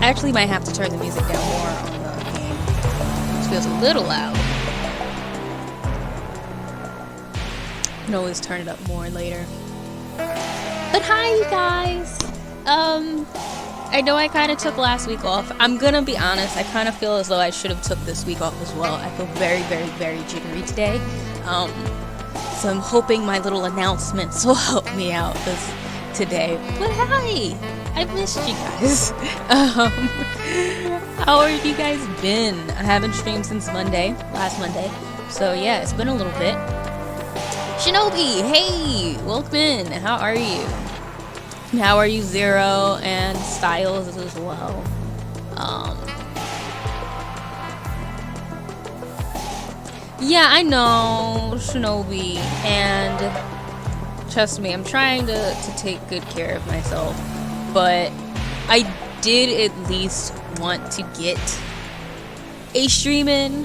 I actually might have to turn the music down more on the game. It feels a little loud. You can always turn it up more later. But hi, you guys. I know I kind of took last week off. I'm gonna be honest, I kind of feel as though I should have took this week off as well. I feel very, very, very jittery today. So I'm hoping my little announcements will help me out today. But hi! I missed you guys. How have you guys been? I haven't streamed since last Monday. So yeah, it's been a little bit. Shinobi, hey! Welcome in. How are you? How are you, Zero, and Styles as well? Yeah, I know, Shinobi, and trust me, I'm trying to take good care of myself, but I did at least want to get a stream in.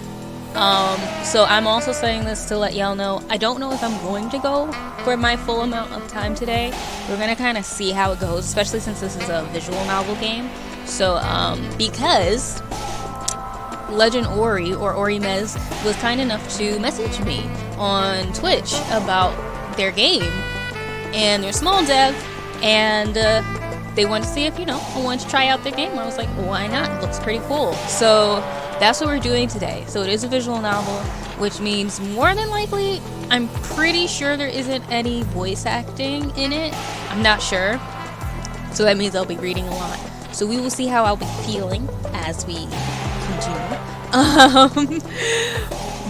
So I'm also saying this to let y'all know, I don't know if I'm going to go for my full amount of time today. We're gonna kind of see how it goes, especially since this is a visual novel game. So, because Legend Ori, or Orimez, was kind enough to message me on Twitch about their game, and they're small dev, and they wanted to see if, I wanted to try out their game. I was like, why not? It looks pretty cool. So that's what we're doing today. So it is a visual novel, which means more than likely, I'm pretty sure there isn't any voice acting in it. I'm not sure. So that means I'll be reading a lot. So we will see how I'll be feeling as we continue.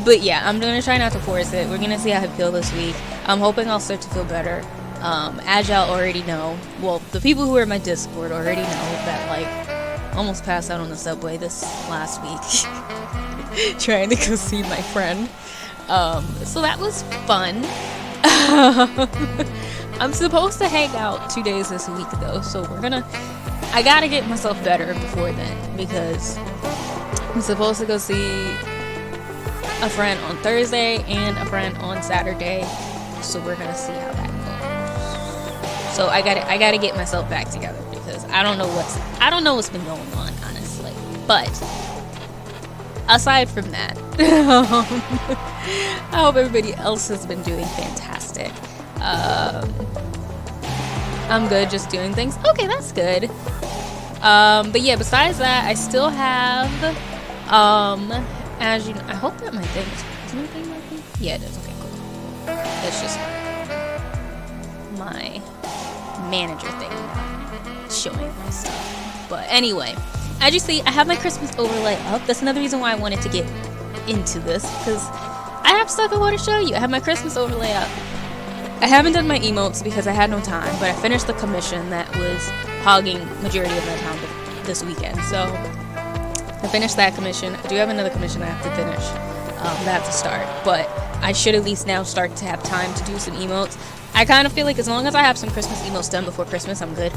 But yeah, I'm gonna try not to force it. We're gonna see how I feel this week. I'm hoping I'll start to feel better. As y'all already know, well, the people who are in my Discord already know that, like, almost passed out on the subway this last week trying to go see my friend. So that was fun. I'm supposed to hang out 2 days this week though, so I gotta get myself better before then, because I'm supposed to go see a friend on Thursday and a friend on Saturday, so we're gonna see how that goes. So I gotta get myself back together, because I don't know what's been going on, honestly. But aside from that, I hope everybody else has been doing fantastic. I'm good, just doing things. Okay, that's good. But yeah, besides that, I still have, as you know, I hope that my thing is my thing working? Yeah, it is. Okay, cool. It's just my manager thing showing my stuff. But anyway, as you see, I have my Christmas overlay up. That's another reason why I wanted to get into this, because I have stuff I want to show you. I have my Christmas overlay up. I haven't done my emotes because I had no time, but I finished the commission that was hogging majority of my time this weekend. So I finished that commission. I do have another commission I have to finish, that I have to start, but I should at least now start to have time to do some emotes. I kind of feel like as long as I have some Christmas emotes done before Christmas, I'm good.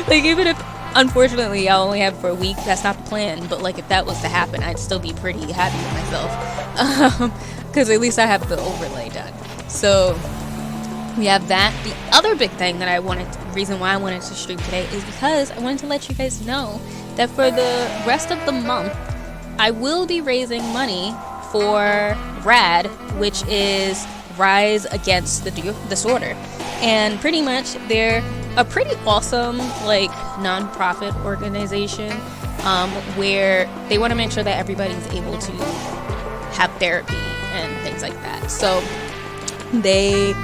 Like, even if, unfortunately, I'll only have it for a week, that's not the plan, but like, if that was to happen, I'd still be pretty happy with myself, because at least I have the overlay done. So we have that. The other big thing that reason why I wanted to stream today is because I wanted to let you guys know that for the rest of the month, I will be raising money for RAD, which is Rise Against the Disorder. And pretty much they're a pretty awesome, like, non-profit organization, where they want to make sure that everybody's able to have therapy and things like that. So they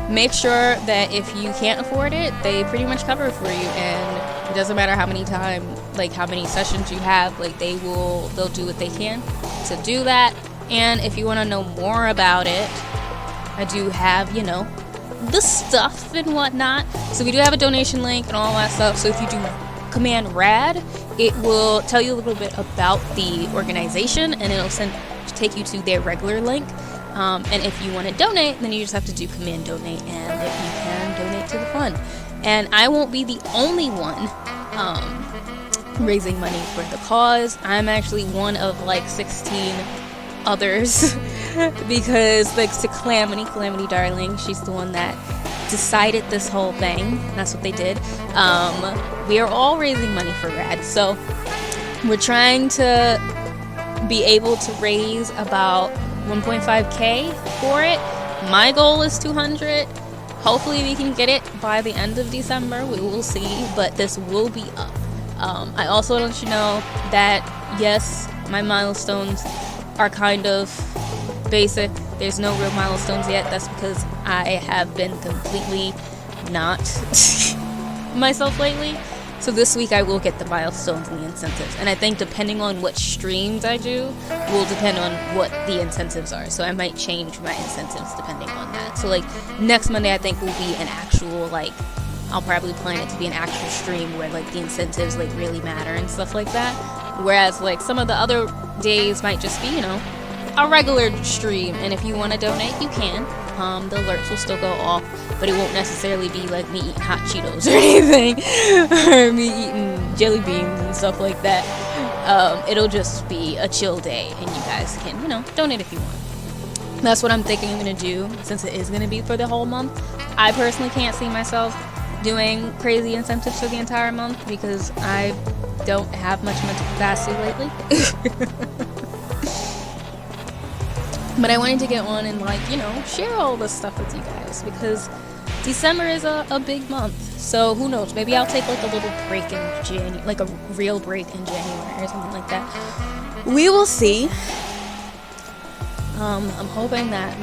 make sure that if you can't afford it, they pretty much cover it for you, and it doesn't matter how many sessions you have, like, they'll do what they can to do that. And if you want to know more about it, I do have, the stuff and whatnot. So we do have a donation link and all that stuff. So if you do command RAD, it will tell you a little bit about the organization, and it'll take you to their regular link. And if you want to donate, then you just have to do command donate, and if you can, donate to the fund. And I won't be the only one raising money for the cause. I'm actually one of like 16 others because, like, to Calamity Darling, she's the one that decided this whole thing. That's what they did. We are all raising money for RAD, so we're trying to be able to raise about 1.5k for it. My goal is 200. Hopefully we can get it by the end of December. We will see, but this will be up. I also want to let you know that yes, my milestones are kind of basic. There's no real milestones yet. That's because I have been completely not myself lately. So this week I will get the milestones and the incentives. And I think depending on what streams I do will depend on what the incentives are. So I might change my incentives depending on that. So like next Monday I think will be an actual, like, I'll probably plan it to be an actual stream where like the incentives like really matter and stuff like that. Whereas like some of the other days might just be, you know, a regular stream. And if you want to donate, you can. The alerts will still go off, but it won't necessarily be like me eating hot Cheetos or anything, or me eating jelly beans and stuff like that. It'll just be a chill day, and you guys can, you know, donate if you want. That's what I'm thinking I'm gonna do, since it is gonna be for the whole month. I personally can't see myself doing crazy incentives for the entire month because I don't have much mental capacity lately. But I wanted to get on and, like, you know, share all this stuff with you guys because December is a big month. So who knows? Maybe I'll take like a little break in January, like a real break in January or something like that. We will see. I'm hoping that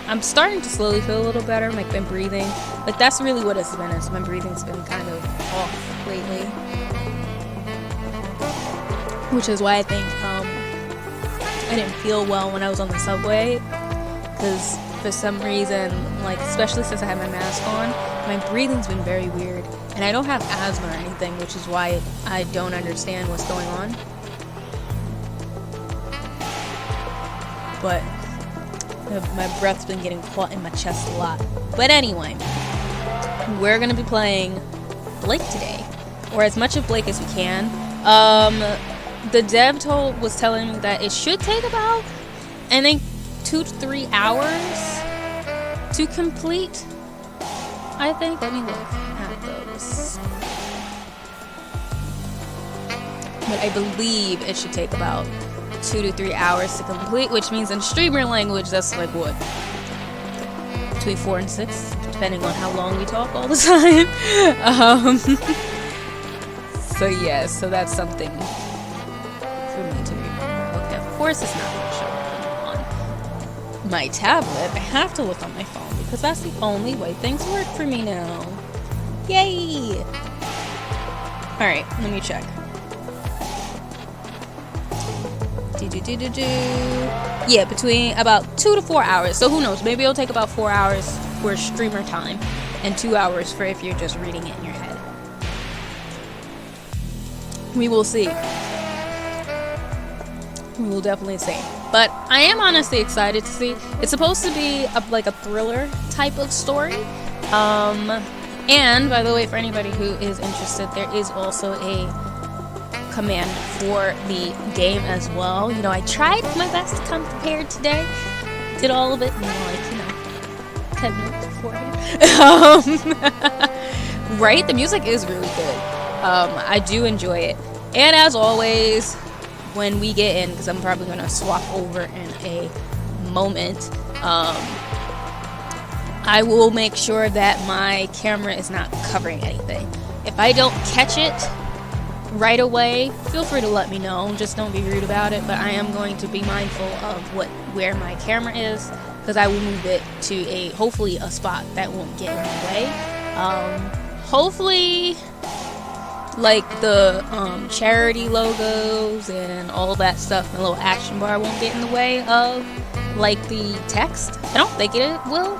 I'm starting to slowly feel a little better. Like my breathing, like that's really what it's been. Is my breathing's been kind of off lately, which is why I think I didn't feel well when I was on the subway, because for some reason, like especially since I had my mask on, my breathing's been very weird, and I don't have asthma or anything, which is why I don't understand what's going on. But my breath's been getting caught in my chest a lot. But anyway, we're gonna be playing Blake today, or as much of Blake as we can. The dev was telling me that it should take about, I think, 2 to 3 hours to complete. I think. Let me look at those. But I believe it should take about 2 to 3 hours to complete, which means in streamer language, that's like what? Between 4 and 6, depending on how long we talk all the time. So yeah, so that's something for me to remember. Okay, of course it's not going to show up on my tablet. I have to look on my phone because that's the only way things work for me now. Yay! Alright, let me check. Yeah, between about 2 to 4 hours. So who knows? Maybe it'll take about 4 hours for streamer time and 2 hours for if you're just reading it in your head. We will see. We will definitely see. But I am honestly excited to see. It's supposed to be like a thriller type of story. And by the way, for anybody who is interested, there is also a command for the game as well. You know, I tried my best to come prepared today. Did all of it in like, 10 minutes beforehand. Right? The music is really good. I do enjoy it. And as always, when we get in, because I'm probably going to swap over in a moment, I will make sure that my camera is not covering anything. If I don't catch it right away, feel free to let me know. Just don't be rude about it, but I am going to be mindful of where my camera is, because I will move it to hopefully a spot that won't get in the way. Hopefully like the charity logos and all that stuff, and the little action bar won't get in the way of like the text. I don't think it will.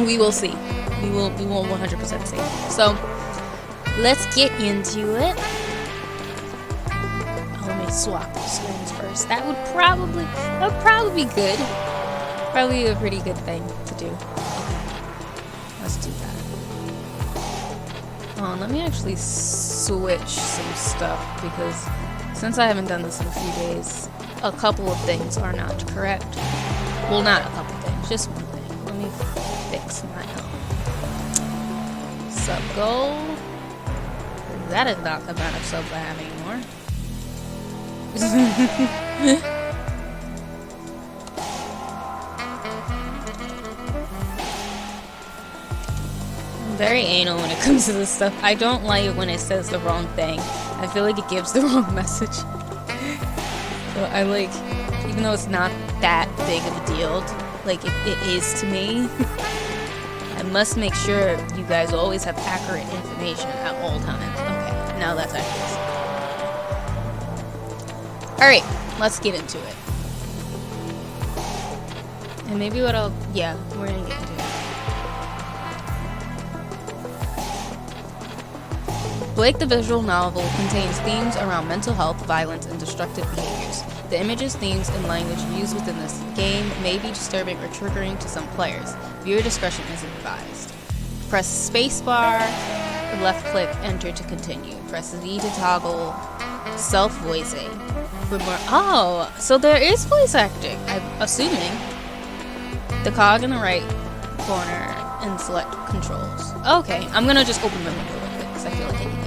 We will see. We will 100% see. So let's get into it. Let me swap the screens first. That would probably be good. Probably a pretty good thing to do. Okay. Let's do that. Let me actually switch some stuff, because since I haven't done this in a few days, a couple of things are not correct. Well, not a couple things, just one thing. Let me Smile. Sub goal. That is not the amount of subs I have anymore. I'm very anal when it comes to this stuff. I don't like it when it says the wrong thing. I feel like it gives the wrong message. So I like, even though it's not that big of a deal, like it is to me, I must make sure you guys always have accurate information at all times. Okay, now that's accurate. Alright, let's get into it. And maybe what I'll... yeah, we're gonna get into it. Blake the visual novel contains themes around mental health, violence, and destructive behaviors. The images, themes, and language used within this game may be disturbing or triggering to some players. Viewer discretion is advised. Press spacebar, left click, enter to continue. Press Z to toggle self-voicing. For more... oh, so there is voice acting, I'm assuming. The cog in the right corner and select controls. Okay, I'm gonna just open the window real quick because I feel like I can hear.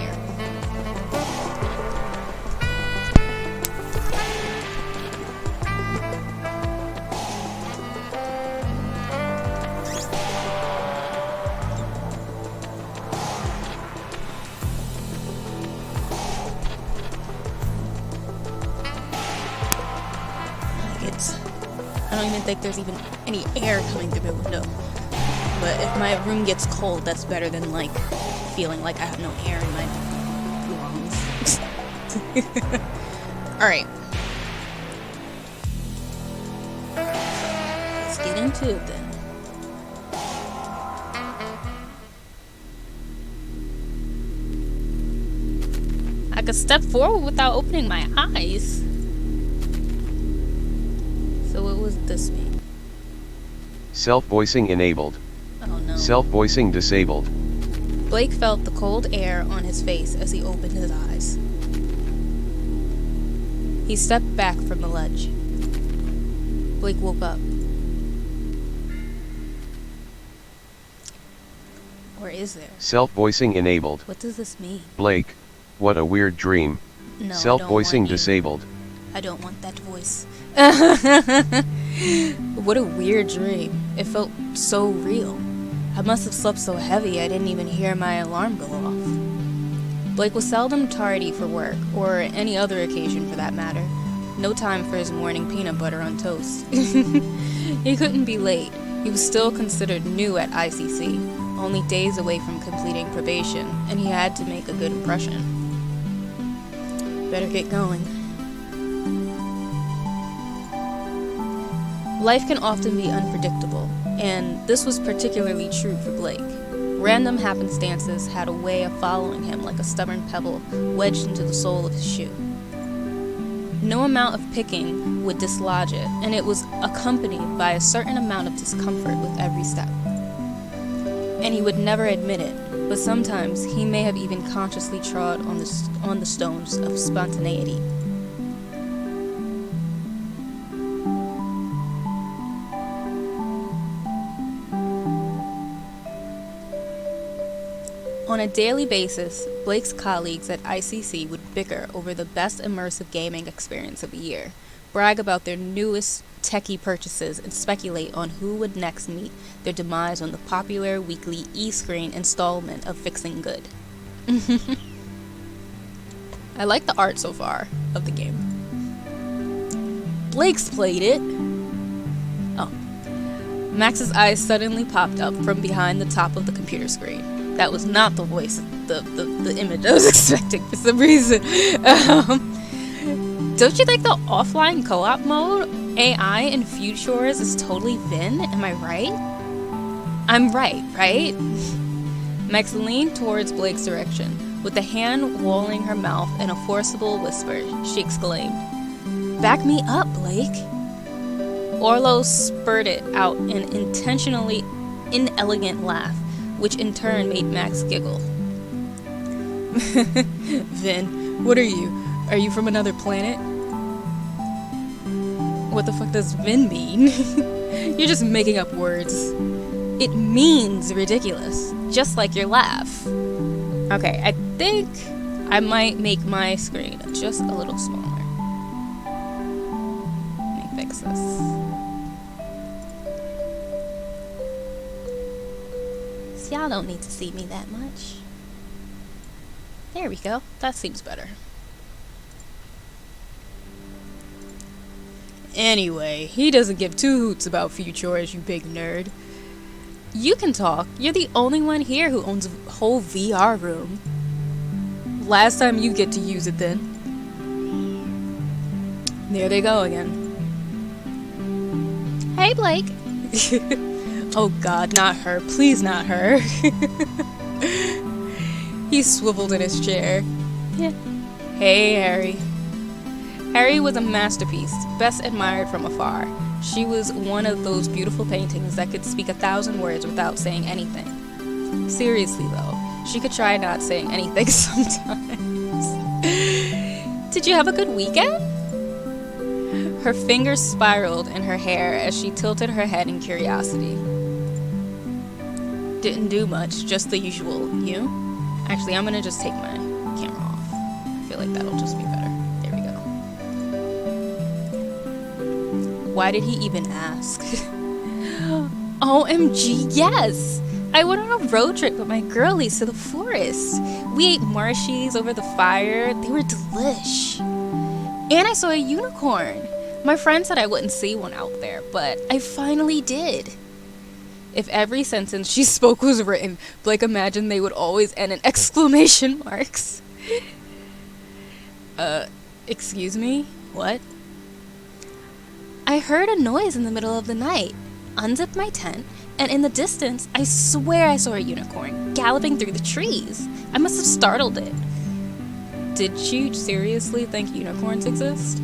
I don't even think there's even any air coming through the window. But if my room gets cold, that's better than like feeling like I have no air in my lungs. Alright. Let's get into it then. I could step forward without opening my eyes. So what was this mean? Self-voicing enabled. Oh no. Self-voicing disabled. Blake felt the cold air on his face as he opened his eyes. He stepped back from the ledge. Blake woke up. Or is there? Self-voicing enabled. What does this mean? Blake, what a weird dream. No, Self-voicing disabled. I don't want that voice. What a weird dream. It felt so real. I must have slept so heavy I didn't even hear my alarm go off. Blake was seldom tardy for work, or any other occasion for that matter. No time for his morning peanut butter on toast. He couldn't be late. He was still considered new at ICC, only days away from completing probation, and he had to make a good impression. Better get going. Life can often be unpredictable, and this was particularly true for Blake. Random happenstances had a way of following him like a stubborn pebble wedged into the sole of his shoe. No amount of picking would dislodge it, and it was accompanied by a certain amount of discomfort with every step. And he would never admit it, but sometimes he may have even consciously trod on the stones of spontaneity. On a daily basis, Blake's colleagues at ICC would bicker over the best immersive gaming experience of the year, brag about their newest techie purchases, and speculate on who would next meet their demise on the popular weekly e-screen installment of Fixing Good. I like the art so far of the game. Blake's played it. Oh. Max's eyes suddenly popped up from behind the top of the computer screen. That was not the voice, the image I was expecting for some reason. Don't you think the offline co-op mode AI in Feud Shores is totally Vin? Am I right? I'm right? Max leaned towards Blake's direction. With a hand walling her mouth in a forcible whisper, she exclaimed, "Back me up, Blake." Orlo spurted out an intentionally inelegant laugh, which in turn made Max giggle. Vin, what are you? Are you from another planet? What the fuck does Vin mean? You're just making up words. It means ridiculous, just like your laugh. Okay, I think I might make my screen just a little smaller. Let me fix this. So y'all don't need to see me that much. There we go. That seems better. Anyway, he doesn't give two hoots about future, you big nerd. You can talk. You're the only one here who owns a whole VR room. Last time you get to use it then. There they go again. Hey, Blake. Oh God, not her. Please not her. He swiveled in his chair. Yeah. Hey, Harry. Harry was a masterpiece, best admired from afar. She was one of those beautiful paintings that could speak 1,000 words without saying anything. Seriously, though, she could try not saying anything sometimes. Did you have a good weekend? Her fingers spiraled in her hair as she tilted her head in curiosity. Didn't do much, just the usual. You? Actually, I'm gonna just take my camera off. I feel like that'll just be better. There we go. Why did he even ask? OMG, yes! I went on a road trip with my girlies to the forest. We ate marshies over the fire. They were delish. And I saw a unicorn. My friend said I wouldn't see one out there, but I finally did. If every sentence she spoke was written, Blake imagined they would always end in exclamation marks. Excuse me? What? I heard a noise in the middle of the night, unzipped my tent, and in the distance, I swear I saw a unicorn galloping through the trees. I must have startled it. Did you seriously think unicorns exist?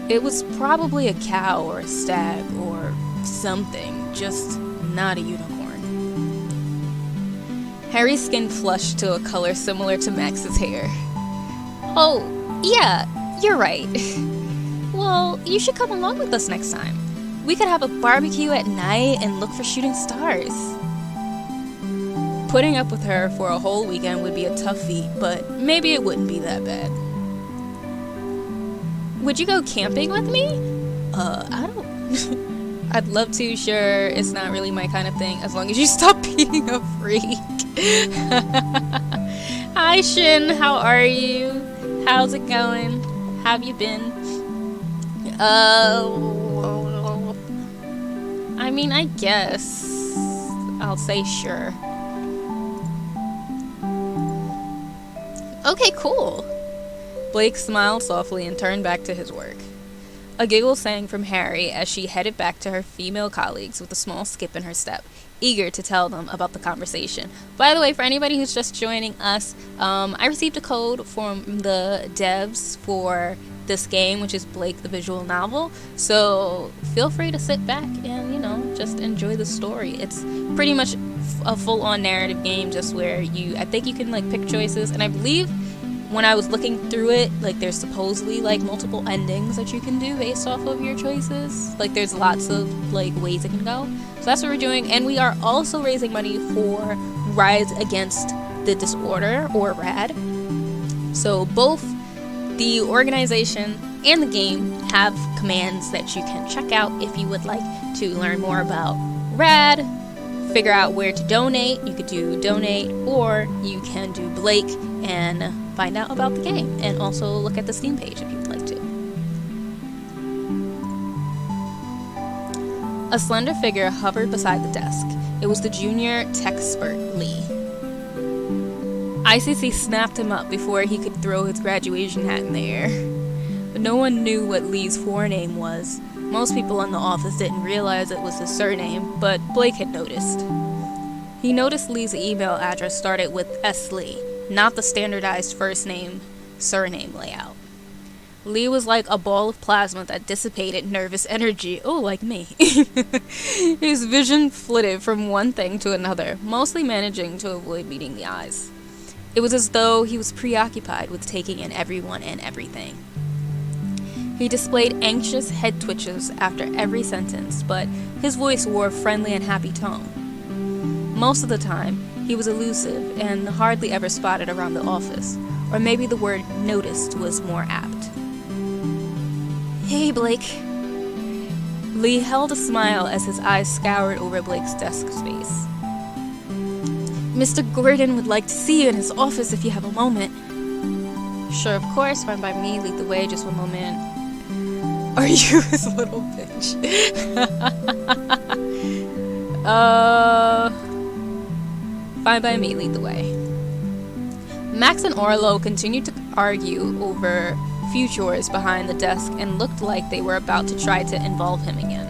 It was probably a cow or a stag or something, just not a unicorn. Harry's skin flushed to a color similar to Max's hair. Oh, yeah, you're right. Well, you should come along with us next time. We could have a barbecue at night and look for shooting stars. Putting up with her for a whole weekend would be a tough feat, but maybe it wouldn't be that bad. Would you go camping with me? I don't... I'd love to, sure. It's not really my kind of thing, as long as you stop being a freak. Hi, Shin. How are you? How's it going? How have you been? I mean, I guess I'll say sure. Okay, cool. Blake smiled softly and turned back to his work. A giggle sang from Harry as she headed back to her female colleagues with a small skip in her step, eager to tell them about the conversation. By the way, for anybody who's just joining us, I received a code from the devs for this game, which is Blake the Visual Novel, so feel free to sit back and, you know, just enjoy the story. It's pretty much a full-on narrative game, just where I think you can, like, pick choices, and I believe when I was looking through it, like, there's supposedly, like, multiple endings that you can do based off of your choices. Like, there's lots of, like, ways it can go. So that's what we're doing, and we are also raising money for Rise Against the Disorder, or RAD. So both the organization and the game have commands that you can check out if you would like to learn more about RAD, figure out where to donate. You could do donate, or you can do Blake and find out about the game, and also look at the Steam page if you would like to. A slender figure hovered beside the desk. It was the junior techspert, Lee. ICC snapped him up before he could throw his graduation hat in the air. But no one knew what Lee's forename was. Most people in the office didn't realize it was his surname, but Blake had noticed. He noticed Lee's email address started with S. Lee, not the standardized first name, surname layout. Lee was like a ball of plasma that dissipated nervous energy. Oh, like me. His vision flitted from one thing to another, mostly managing to avoid meeting the eyes. It was as though he was preoccupied with taking in everyone and everything. He displayed anxious head twitches after every sentence, but his voice wore a friendly and happy tone. Most of the time, he was elusive and hardly ever spotted around the office, or maybe the word noticed was more apt. "Hey, Blake." Lee held a smile as his eyes scoured over Blake's desk space. "Mr. Gordon would like to see you in his office if you have a moment." "Sure, of course, fine by me. Lead the way, just one moment." "Are you his little bitch?" Fine by me, lead the way. Max and Orlo continued to argue over few chores behind the desk and looked like they were about to try to involve him again.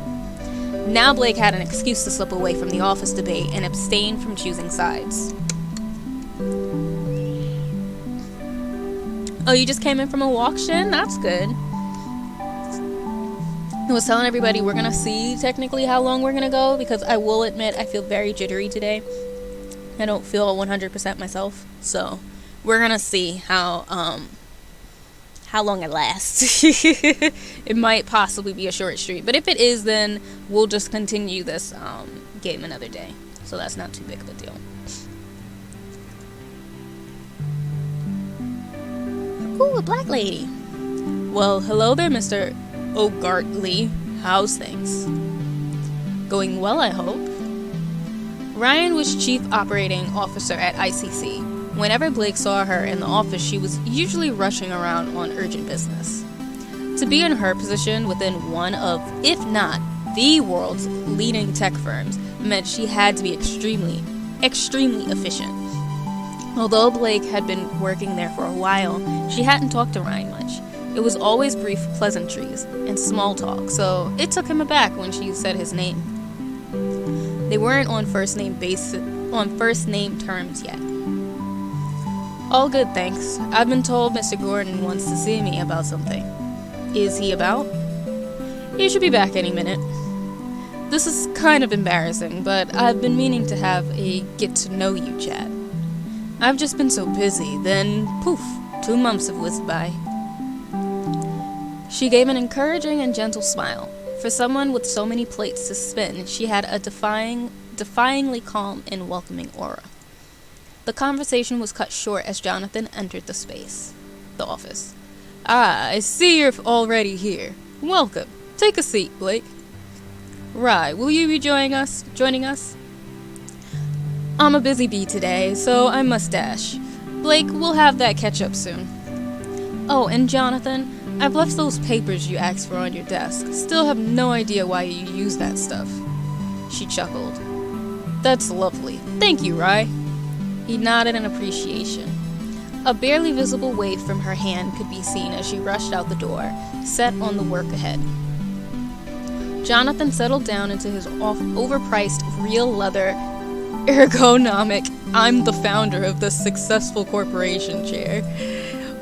Now Blake had an excuse to slip away from the office debate and abstain from choosing sides. "Oh, you just came in from a walk, Shin? That's good." I was telling everybody we're gonna see technically how long we're gonna go, because I will admit I feel very jittery today. I don't feel 100% myself, so we're gonna see how long it lasts. It might possibly be a short streak, but if it is, then we'll just continue this game another day, so that's not too big of a deal. Ooh, a black lady. "Well, hello there, Mr. Ogartley. How's things?" "Going well, I hope." Ryan was chief operating officer at ICC. Whenever Blake saw her in the office, she was usually rushing around on urgent business. To be in her position within one of, if not the world's leading tech firms, meant she had to be extremely efficient. Although Blake had been working there for a while, she hadn't talked to Ryan much. It was always brief pleasantries and small talk, so it took him aback when she said his name. They weren't on first name terms yet. "All good, thanks. I've been told Mr. Gordon wants to see me about something." "Is he about?" "He should be back any minute." "This is kind of embarrassing, but I've been meaning to have a get-to-know-you chat. I've just been so busy, then poof, 2 months have whizzed by." She gave an encouraging and gentle smile. For someone with so many plates to spin, she had a defyingly calm and welcoming aura. The conversation was cut short as Jonathan entered the office. "Ah, I see you're already here. Welcome. Take a seat, Blake." "Rye, will you be joining us? "I'm a busy bee today, so I must dash. Blake, we'll have that catch up soon." "Oh, and Jonathan, I've left those papers you asked for on your desk. Still have no idea why you use that stuff." She chuckled. "That's lovely. Thank you, Rye." He nodded in appreciation. A barely visible wave from her hand could be seen as she rushed out the door, set on the work ahead. Jonathan settled down into his overpriced real leather ergonomic "I'm the founder of this successful corporation" chair.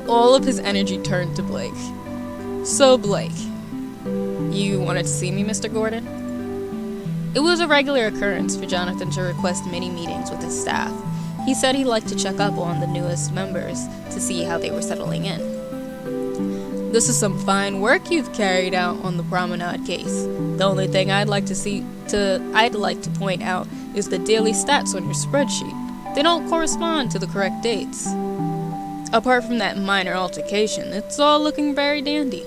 All of his energy turned to Blake. "So, Blake, you wanted to see me, Mr. Gordon?" It was a regular occurrence for Jonathan to request many meetings with his staff. He said he liked to check up on the newest members to see how they were settling in. "This is some fine work you've carried out on the Promenade case. The only thing I'd like to point out is the daily stats on your spreadsheet. They don't correspond to the correct dates. Apart from that minor altercation, it's all looking very dandy."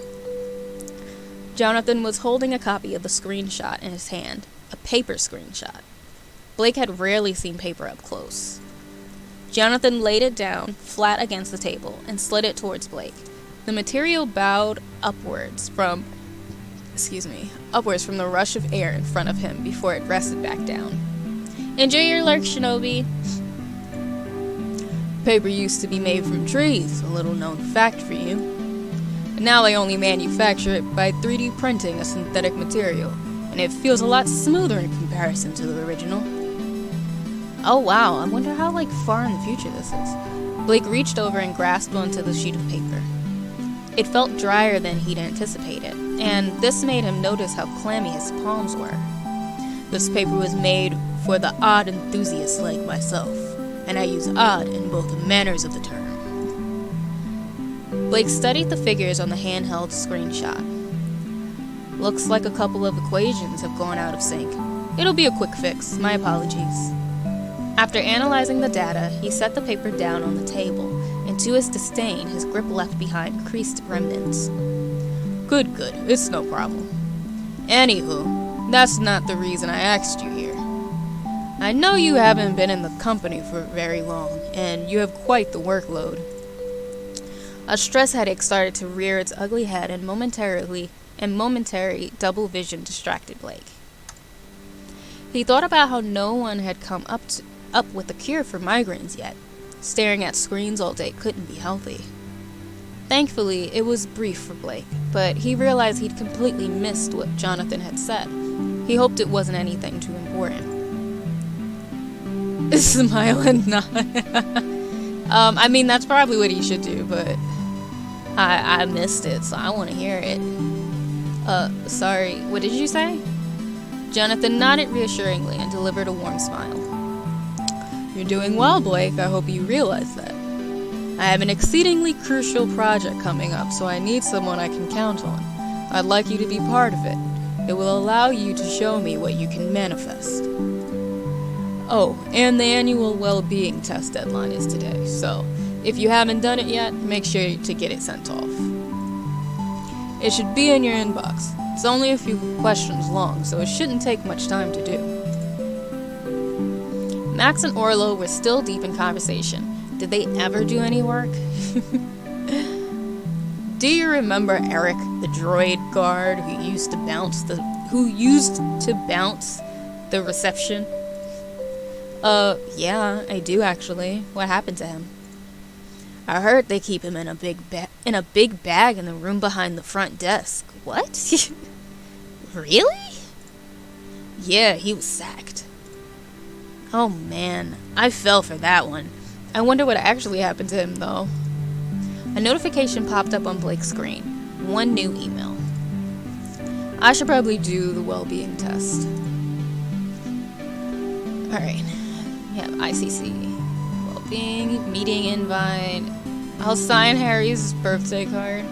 Jonathan was holding a copy of the screenshot in his hand, a paper screenshot. Blake had rarely seen paper up close. Jonathan laid it down flat against the table and slid it towards Blake. The material bowed upwards from the rush of air in front of him before it rested back down. "Enjoy your lurk, Shinobi." "Paper used to be made from trees, a little known fact for you. Now they only manufacture it by 3D printing a synthetic material, and it feels a lot smoother in comparison to the original." "Oh wow, I wonder how far in the future this is." Blake reached over and grasped onto the sheet of paper. It felt drier than he'd anticipated, and this made him notice how clammy his palms were. "This paper was made for the odd enthusiast like myself, and I use odd in both the manners of the term." Blake studied the figures on the handheld screenshot. Looks like a couple of equations have gone out of sync. It'll be a quick fix. My apologies. After analyzing the data, he set the paper down on the table, and to his disdain, his grip left behind creased remnants. Good. It's no problem. Anywho, that's not the reason I asked you here. I know you haven't been in the company for very long, and you have quite the workload. A stress headache started to rear its ugly head, and momentary double vision distracted Blake. He thought about how no one had come up with a cure for migraines yet. Staring at screens all day couldn't be healthy. Thankfully, it was brief for Blake, but he realized he'd completely missed what Jonathan had said. He hoped it wasn't anything too important. Smile and nod. I mean, that's probably what he should do, but I missed it, so I want to hear it. Sorry, what did you say? Jonathan nodded reassuringly and delivered a warm smile. You're doing well, Blake. I hope you realize that. I have an exceedingly crucial project coming up, so I need someone I can count on. I'd like you to be part of it. It will allow you to show me what you can manifest. Oh, and the annual well-being test deadline is today, so if you haven't done it yet, make sure to get it sent off. It should be in your inbox. It's only a few questions long, so it shouldn't take much time to do. Max and Orlo were still deep in conversation. Did they ever do any work? Do you remember Eric, the droid guard who used to bounce the reception? Yeah, I do actually. What happened to him? I heard they keep him in a big bag in the room behind the front desk. What? Really? Yeah, he was sacked. Oh man, I fell for that one. I wonder what actually happened to him though. A notification popped up on Blake's screen. One new email. I should probably do the well-being test. Alright. We have ICC. Well-being, meeting invite. I'll sign Harry's birthday card.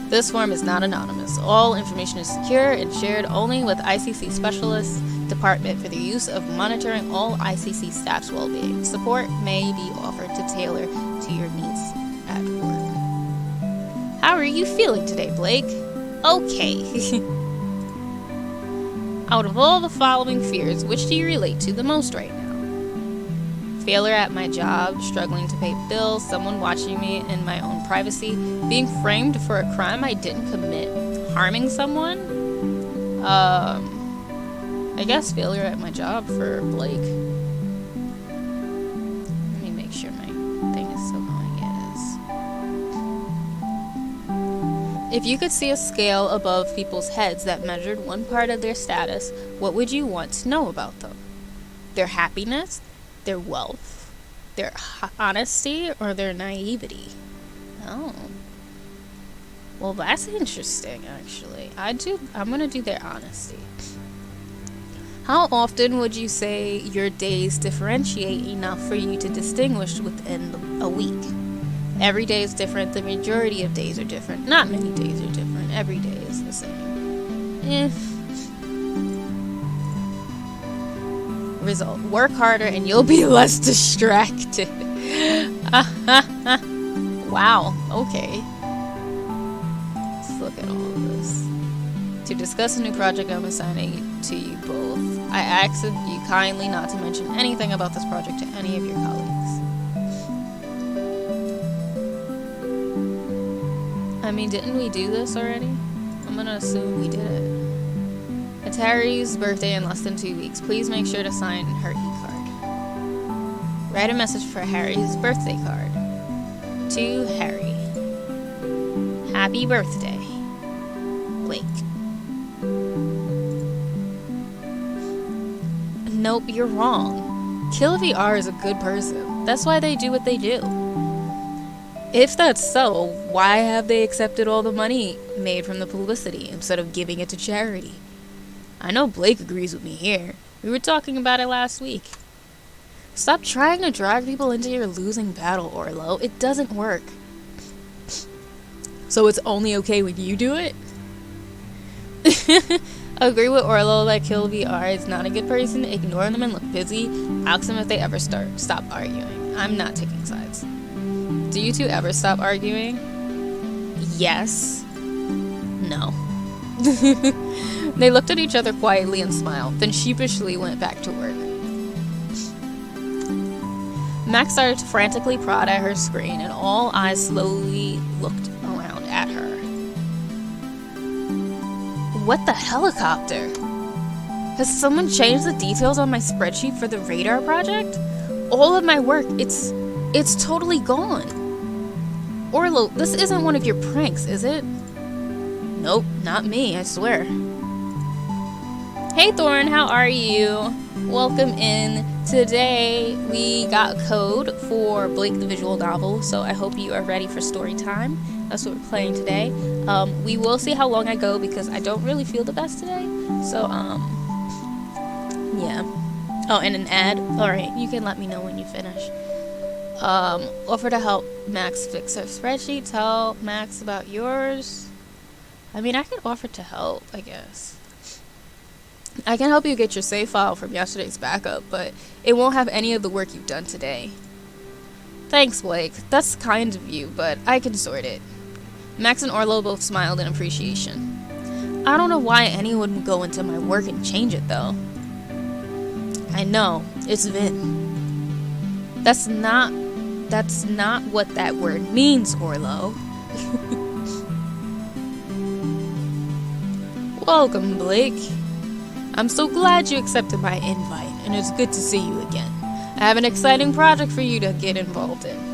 This form is not anonymous. All information is secure and shared only with ICC Specialists Department for the use of monitoring all ICC staff's well-being. Support may be offered to tailor to your needs at work. How are you feeling today, Blake? Okay. Out of all the following fears, which do you relate to the most right now? Failure at my job, struggling to pay bills, someone watching me in my own privacy, being framed for a crime I didn't commit, harming someone? I guess failure at my job for Blake. Let me make sure my thing is still going. It is. If you could see a scale above people's heads that measured one part of their status, what would you want to know about them? Their happiness? Their wealth, their honesty, or their naivety? Oh. Well, that's interesting, actually. I'm gonna do their honesty. How often would you say your days differentiate enough for you to distinguish within a week? Every day is different. The majority of days are different. Not many days are different. Every day is the same. Result. Work harder and you'll be less distracted. Wow. Okay. Let's look at all of this. To discuss a new project I'm assigning to you both. I ask of you kindly not to mention anything about this project to any of your colleagues. I mean, didn't we do this already? I'm gonna assume we did it. It's Harry's birthday in less than 2 weeks. Please make sure to sign her e-card. Write a message for Harry's birthday card. To Harry. Happy birthday, Blake. Nope, you're wrong. Kill VR is a good person. That's why they do what they do. If that's so, why have they accepted all the money made from the publicity instead of giving it to charity? I know Blake agrees with me here. We were talking about it last week. Stop trying to drag people into your losing battle, Orlo. It doesn't work. So it's only okay when you do it? Agree with Orlo that Kill VR is not a good person. Ignore them and look busy. Ask them if they ever stop arguing. I'm not taking sides. Do you two ever stop arguing? Yes. No. They looked at each other quietly and smiled, then sheepishly went back to work. Max started to frantically prod at her screen, and all eyes slowly looked around at her. What the helicopter? Has someone changed the details on my spreadsheet for the radar project? All of my work, it's totally gone. Orlo, this isn't one of your pranks, is it? Nope, not me, I swear. Hey Thorn, how are you? Welcome in. Today we got code for Blake the visual novel, so I hope you are ready for story time. That's what we're playing today. We will see how long I go because I don't really feel the best today. So yeah. Oh, and an ad. Alright, you can let me know when you finish. Offer to help Max fix her spreadsheet. Tell Max about yours. I mean, I could offer to help, I guess. I can help you get your save file from yesterday's backup, but it won't have any of the work you've done today. Thanks, Blake. That's kind of you, but I can sort it. Max and Orlo both smiled in appreciation. I don't know why anyone would go into my work and change it, though. I know. It's Vin. That's not what that word means, Orlo. Welcome, Blake. I'm so glad you accepted my invite, and it's good to see you again. I have an exciting project for you to get involved in.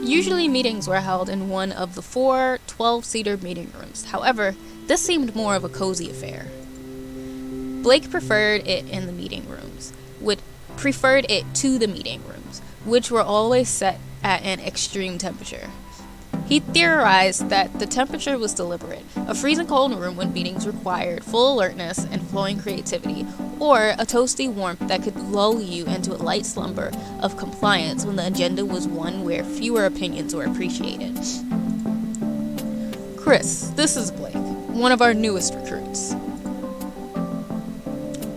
Usually meetings were held in one of the 4 12-seater meeting rooms. However, this seemed more of a cozy affair. Blake preferred it to the meeting rooms, which were always set at an extreme temperature. He theorized that the temperature was deliberate, a freezing cold room when meetings required full alertness and flowing creativity, or a toasty warmth that could lull you into a light slumber of compliance when the agenda was one where fewer opinions were appreciated. Chris, this is Blake, one of our newest recruits.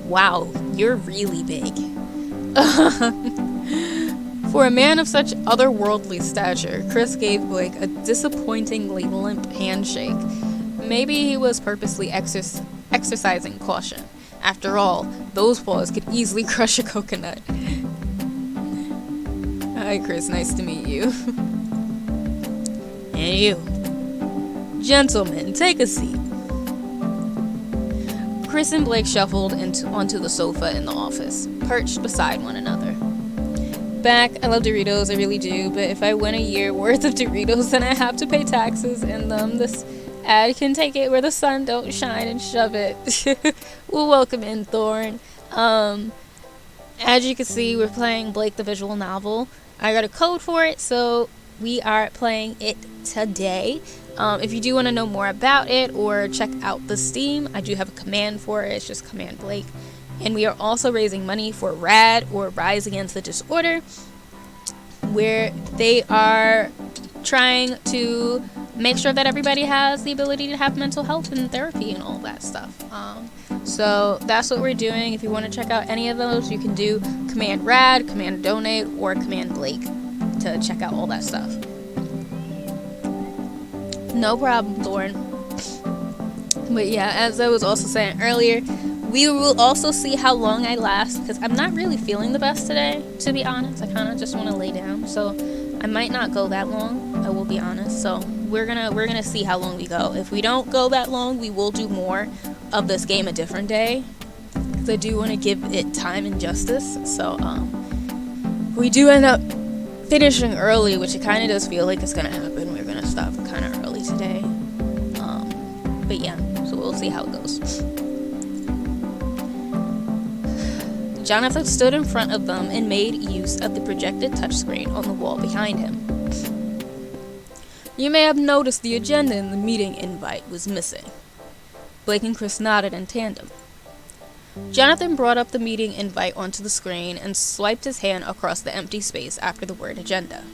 Wow, you're really big. For a man of such otherworldly stature, Chris gave Blake a disappointingly limp handshake. Maybe he was purposely exercising caution. After all, those paws could easily crush a coconut. Hi, Chris. Nice to meet you. And you. Gentlemen, take a seat. Chris and Blake shuffled onto the sofa in the office, perched beside one another. Back, I love Doritos, I really do, but if I win a year worth of Doritos, then I have to pay taxes in them. This ad can take it where the sun don't shine and shove it. Well, welcome in, Thorn. As you can see, we're playing Blake the visual novel. I got a code for it, so we are playing it today. If you do want to know more about it or check out the Steam, I do have a command for it. It's just Command Blake. And we are also raising money for RAD, or Rise Against the Disorder, where they are trying to make sure that everybody has the ability to have mental health and therapy and all that stuff. So that's what we're doing. If you want to check out any of those, you can do Command RAD, Command Donate, or Command Blake to check out all that stuff. No problem, Thorn. But yeah, as I was also saying earlier, we will also see how long I last, because I'm not really feeling the best today, to be honest. I kind of just want to lay down, so I might not go that long, I will be honest. So we're gonna see how long we go. If we don't go that long, we will do more of this game a different day, because I do want to give it time and justice. So we do end up finishing early, which it kind of does feel like it's gonna happen. We're gonna stop kind of early today, but yeah, so we'll see how it goes. Jonathan stood in front of them and made use of the projected touchscreen on the wall behind him. You may have noticed the agenda in the meeting invite was missing. Blake and Chris nodded in tandem. Jonathan brought up the meeting invite onto the screen and swiped his hand across the empty space after the word agenda.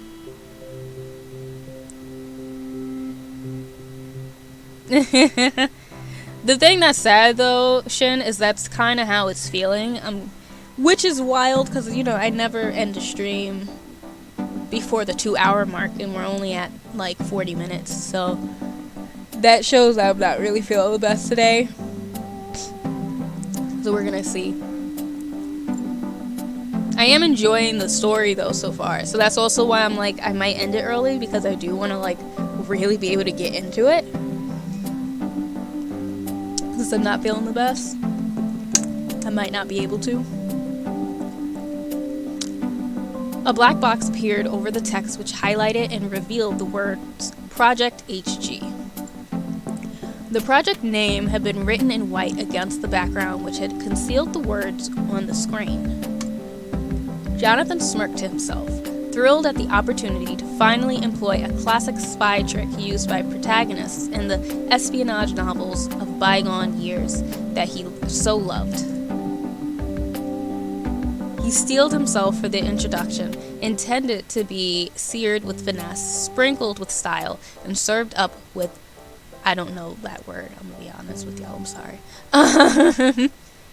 The thing that's sad though, Shin, is that's kind of how it's feeling. Which is wild because, I never end a stream before the 2-hour mark and we're only at like 40 minutes. So that shows I'm not really feeling the best today. So we're gonna see. I am enjoying the story though so far. So that's also why I'm like, I might end it early because I do want to like really be able to get into it. Since I'm not feeling the best, I might not be able to. A black box appeared over the text which highlighted and revealed the words Project HG. The project name had been written in white against the background which had concealed the words on the screen. Jonathan smirked to himself, thrilled at the opportunity to finally employ a classic spy trick used by protagonists in the espionage novels of bygone years that he so loved. He steeled himself for the introduction, intended to be seared with finesse, sprinkled with style, and served up with, I don't know that word, I'm gonna be honest with y'all, I'm sorry.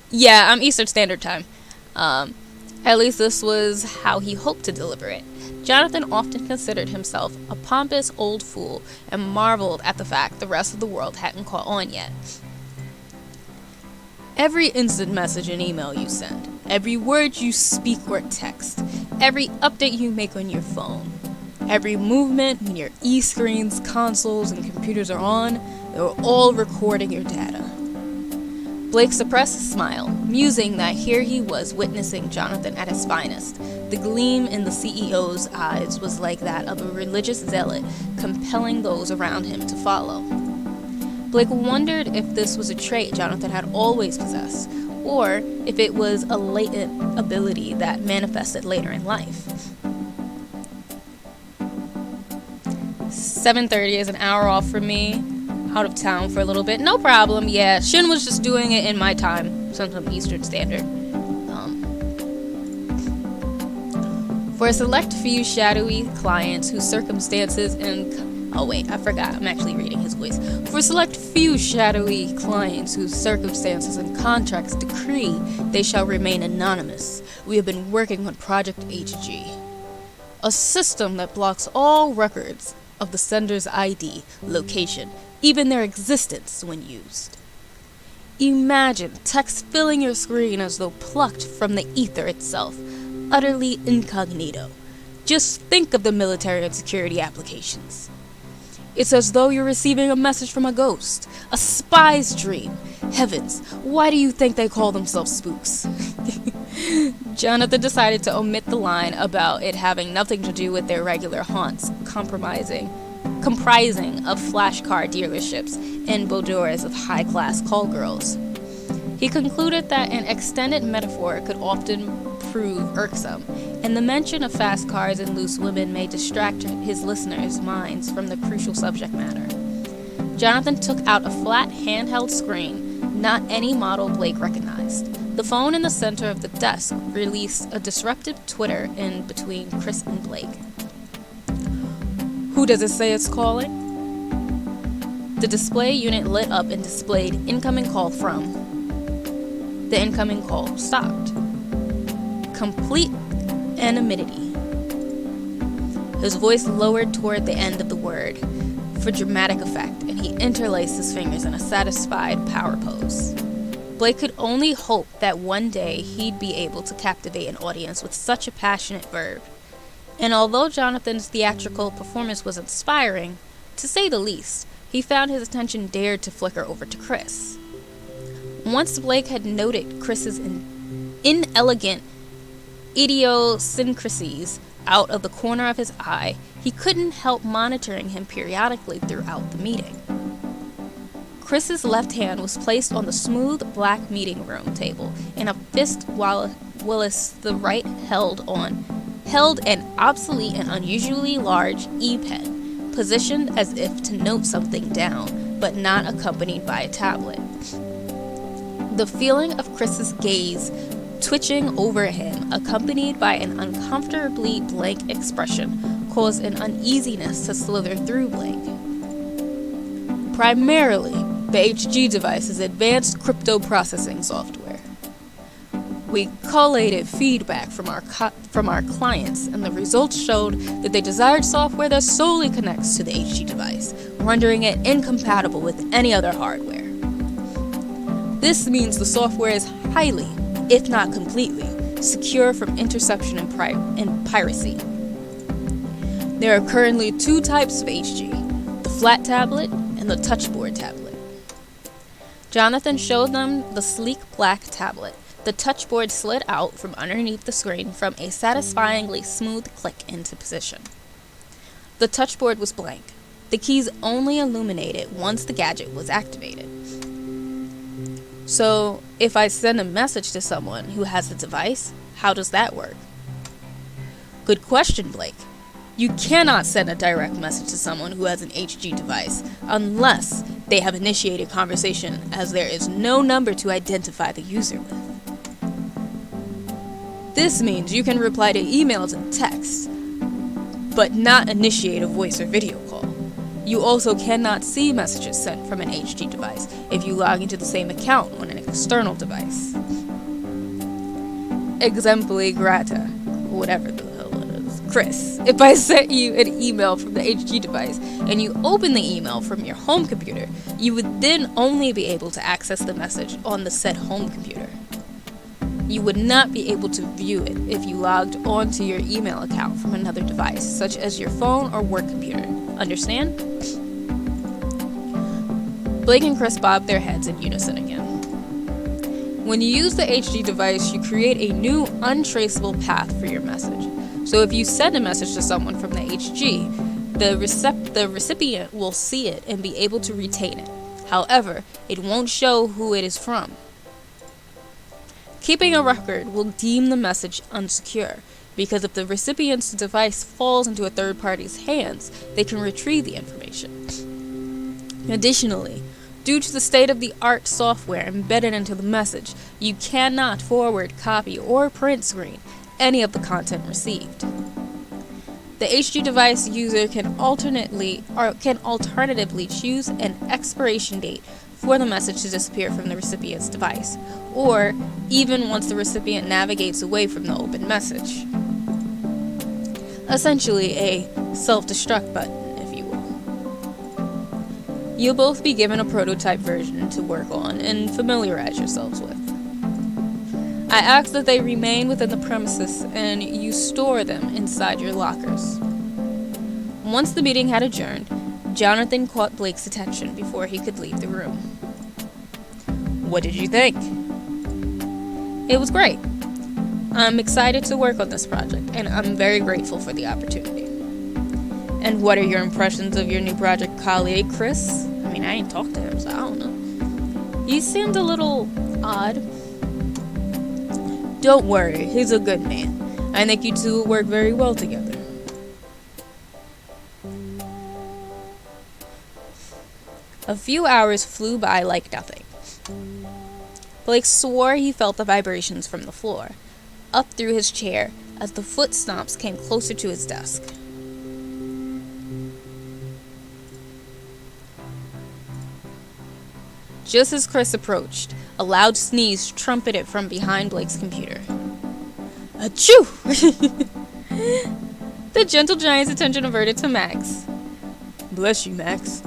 Yeah, I'm Eastern Standard Time. At least this was how he hoped to deliver it. Jonathan often considered himself a pompous old fool and marveled at the fact the rest of the world hadn't caught on yet. Every instant message and email you send, every word you speak or text, every update you make on your phone, every movement when your e-screens, consoles, and computers are on, they're all recording your data. Blake suppressed a smile, musing that here he was witnessing Jonathan at his finest. The gleam in the CEO's eyes was like that of a religious zealot, compelling those around him to follow. Blake wondered if this was a trait Jonathan had always possessed, or if it was a latent ability that manifested later in life. 7:30 is an hour off from me. Out of town for a little bit. No problem. Yeah, Shin was just doing it in my time, since I'm Eastern Standard. For a select few shadowy clients whose circumstances and... Oh wait, I forgot. I'm actually reading his voice. For a select few shadowy clients whose circumstances and contracts decree they shall remain anonymous, we have been working on Project HG. A system that blocks all records of the sender's ID, location, even their existence when used. Imagine text filling your screen as though plucked from the ether itself, utterly incognito. Just think of the military and security applications. It's as though you're receiving a message from a ghost, a spy's dream. Heavens, why do you think they call themselves spooks? Jonathan decided to omit the line about it having nothing to do with their regular haunts, comprising of flash car dealerships and boudoirs of high-class call girls. He concluded that an extended metaphor could often prove irksome, and the mention of fast cars and loose women may distract his listeners' minds from the crucial subject matter. Jonathan took out a flat handheld screen, not any model Blake recognized. The phone in the center of the desk released a disruptive twitter in between Chris and Blake. Who does it say it's calling? The display unit lit up and displayed incoming call from. The incoming call stopped. Complete anonymity. His voice lowered toward the end of the word for dramatic effect, and he interlaced his fingers in a satisfied power pose. Blake could only hope that one day he'd be able to captivate an audience with such a passionate verb. And although Jonathan's theatrical performance was inspiring, to say the least, he found his attention dared to flicker over to Chris. Once Blake had noted Chris's inelegant idiosyncrasies out of the corner of his eye, he couldn't help monitoring him periodically throughout the meeting. Chris's left hand was placed on the smooth black meeting room table in a fist while Willis the right held an obsolete and unusually large e-pen, positioned as if to note something down, but not accompanied by a tablet. The feeling of Chris's gaze twitching over him, accompanied by an uncomfortably blank expression, caused an uneasiness to slither through Blake. Primarily, the HG device is advanced crypto processing software. We collated feedback from our clients, and the results showed that they desired software that solely connects to the HG device, rendering it incompatible with any other hardware. This means the software is highly, if not completely, secure from interception and piracy. There are currently two types of HG, the flat tablet and the touchboard tablet. Jonathan showed them the sleek black tablet. The touchboard slid out from underneath the screen from a satisfyingly smooth click into position. The touchboard was blank. The keys only illuminated once the gadget was activated. So, if I send a message to someone who has the device, how does that work? Good question, Blake. You cannot send a direct message to someone who has an HG device unless they have initiated conversation, as there is no number to identify the user with. This means you can reply to emails and texts, but not initiate a voice or video call. You also cannot see messages sent from an HG device if you log into the same account on an external device. Exempli grata, whatever the hell it is. Chris, if I sent you an email from the HG device and you open the email from your home computer, you would then only be able to access the message on the said home computer. You would not be able to view it if you logged onto your email account from another device, such as your phone or work computer. Understand? Blake and Chris bobbed their heads in unison again. When you use the HG device, you create a new untraceable path for your message. So if you send a message to someone from the HG, the recipient will see it and be able to retain it. However, it won't show who it is from. Keeping a record will deem the message unsecure, because if the recipient's device falls into a third party's hands, they can retrieve the information. Additionally, due to the state-of-the-art software embedded into the message, you cannot forward, copy, or print screen any of the content received. The HG device user can alternatively choose an expiration date for the message to disappear from the recipient's device, or even once the recipient navigates away from the open message. Essentially a self-destruct button, if you will. You'll both be given a prototype version to work on and familiarize yourselves with. I ask that they remain within the premises and you store them inside your lockers. Once the meeting had adjourned, Jonathan caught Blake's attention before he could leave the room. What did you think? It was great. I'm excited to work on this project, and I'm very grateful for the opportunity. And what are your impressions of your new project colleague, Chris? I mean, I ain't talked to him, so I don't know. He seemed a little odd. Don't worry, he's a good man. I think you two will work very well together. A few hours flew by like nothing. Blake swore he felt the vibrations from the floor, up through his chair, as the foot stomps came closer to his desk. Just as Chris approached, a loud sneeze trumpeted from behind Blake's computer. Achoo! The gentle giant's attention averted to Max. Bless you, Max.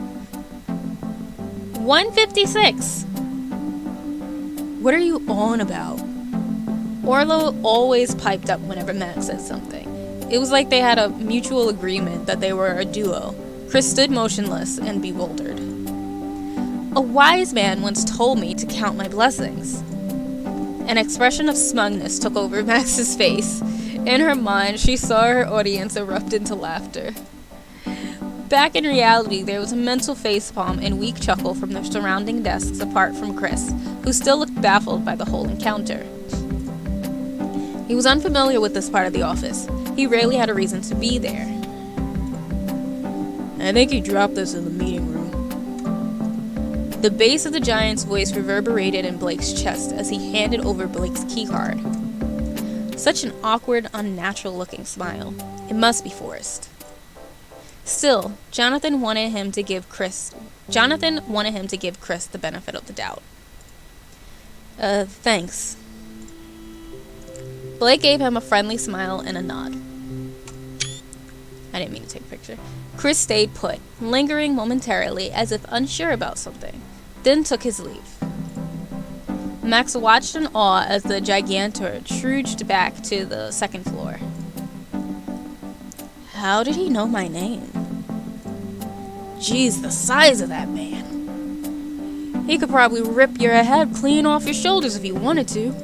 156! What are you on about? Orlo always piped up whenever Max said something. It was like they had a mutual agreement that they were a duo. Chris stood motionless and bewildered. A wise man once told me to count my blessings. An expression of smugness took over Max's face. In her mind, she saw her audience erupt into laughter. Back in reality, there was a mental facepalm and weak chuckle from the surrounding desks apart from Chris, who still looked baffled by the whole encounter. He was unfamiliar with this part of the office. He rarely had a reason to be there. I think he dropped this in the meeting room. The bass of the giant's voice reverberated in Blake's chest as he handed over Blake's keycard. Such an awkward, unnatural-looking smile. It must be forced. Still, Jonathan wanted him to give Chris Jonathan wanted him to give Chris the benefit of the doubt. Thanks. Blake gave him a friendly smile and a nod. I didn't mean to take a picture. Chris stayed put, lingering momentarily as if unsure about something, then took his leave. Max watched in awe as the gigantor trudged back to the second floor. How did he know my name? Jeez, the size of that man. He could probably rip your head clean off your shoulders if he wanted to.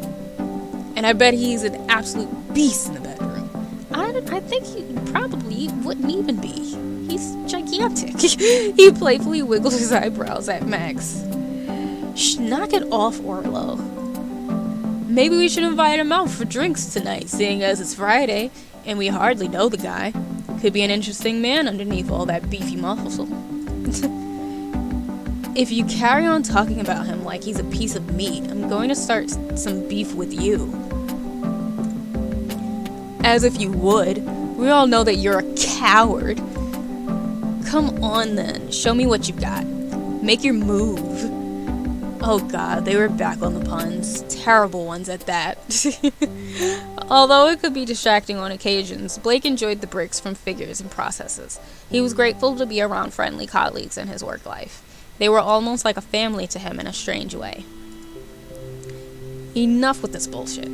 And I bet he's an absolute beast in the bedroom. I think he probably wouldn't even be. He's gigantic. He playfully wiggled his eyebrows at Max. Shh, knock it off, Orlo. Maybe we should invite him out for drinks tonight, seeing as it's Friday, and we hardly know the guy. Could be an interesting man underneath all that beefy muscle. If you carry on talking about him like he's a piece of meat, I'm going to start some beef with you. As if you would. We all know that you're a coward. Come on then, show me what you got. Make your move. Oh god, they were back on the puns. Terrible ones at that. Although it could be distracting on occasions, Blake enjoyed the breaks from figures and processes. He was grateful to be around friendly colleagues in his work life. They were almost like a family to him in a strange way. Enough with this bullshit.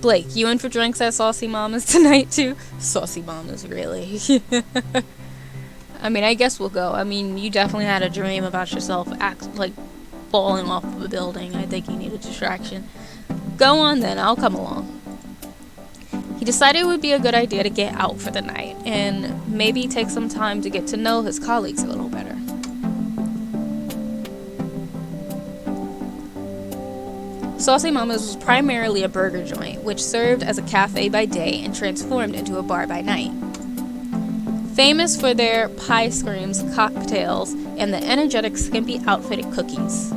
Blake, you in for drinks at Saucy Mama's tonight too? Saucy Mama's, really? I mean, I guess we'll go. I mean, you definitely had a dream about yourself falling off of a building. I think you need a distraction. Go on then, I'll come along. He decided it would be a good idea to get out for the night and maybe take some time to get to know his colleagues a little better. Saucy Mama's was primarily a burger joint, which served as a cafe by day and transformed into a bar by night. Famous for their pie screams, cocktails, and the energetic, skimpy outfitted cookies.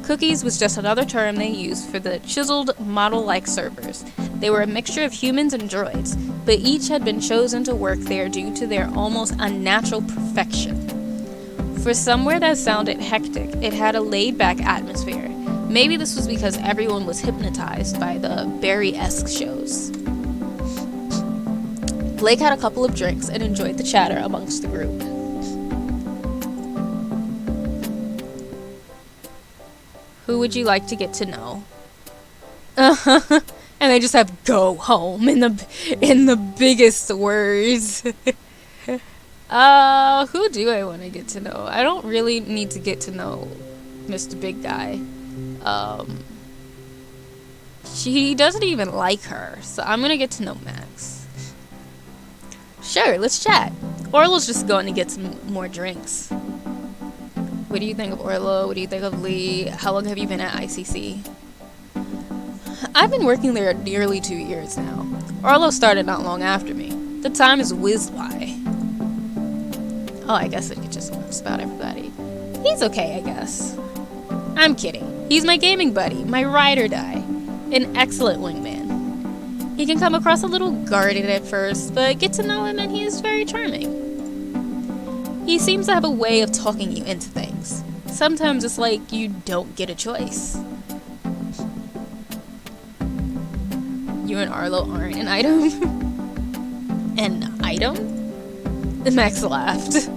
Cookies was just another term they used for the chiseled, model-like servers. They were a mixture of humans and droids, but each had been chosen to work there due to their almost unnatural perfection. For somewhere that sounded hectic, it had a laid-back atmosphere. Maybe this was because everyone was hypnotized by the Barry-esque shows. Blake had a couple of drinks and enjoyed the chatter amongst the group. Who would you like to get to know? And they just have "go home" in the biggest words. Who do I want to get to know? I don't really need to get to know Mr. Big Guy. She doesn't even like her, so I'm gonna get to know Max. Sure, let's chat. Orlo's just going to get some more drinks. What do you think of Orlo? What do you think of Lee? How long have you been at ICC? I've been working there nearly 2 years now. Orlo started not long after me. The time has whizzed by. Oh, I guess it could just just about everybody. He's okay, I guess. I'm kidding. He's my gaming buddy, my ride or die. An excellent wingman. He can come across a little guarded at first, but get to know him and he is very charming. He seems to have a way of talking you into things. Sometimes it's like you don't get a choice. You and Arlo aren't an item? An item? Max laughed.